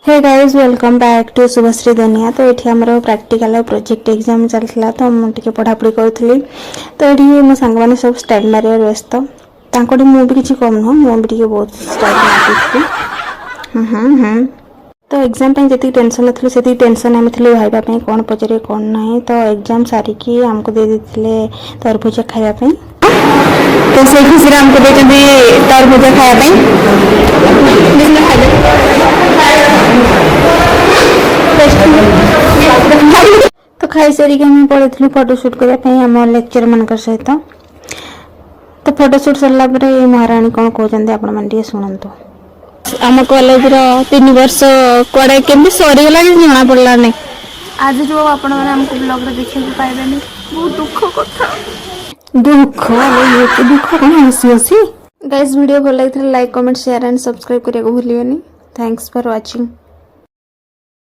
Hey guys welcome back to Shubhshree दुनिया। तो ये आमर प्रैक्टिकल प्रोजेक्ट एग्जाम चलता तो मुझे पढ़ापढ़ी करी। तो ये मो सांग मैंने सब स्टाइल मारे व्यस्त मुझे किसी कम नुह मुझे बहुत स्टाइल मार। तो एग्जाम जी टेंशन थी से टेंशन आम थी भाईबा कौन पचारे कौन ना। तो एग्जाम सारिकी आमको दे देते तरभुजा खायापी। तो से खुशी आमको देते तरभुजा खायापी। तो खाई सारिक आम पढ़ी फोटोशूट करने लेक्चर मान सहित। तो फोटोशूट सरला महाराणी कौन कहते आपण मैंने शुणु। आम कॉलेज 3 वर्ष कड़े केमती सरीगला जना पड़ा नहीं। आज जो आपण मैंने हमको ब्लॉग रे देखा पाइबेनी बहुत दुख कथा। दुख दुख कौन हसी हसी। गाइस वीडियो भल लगी like comment share and subscribe करने को भूलिए। Thanks for watching.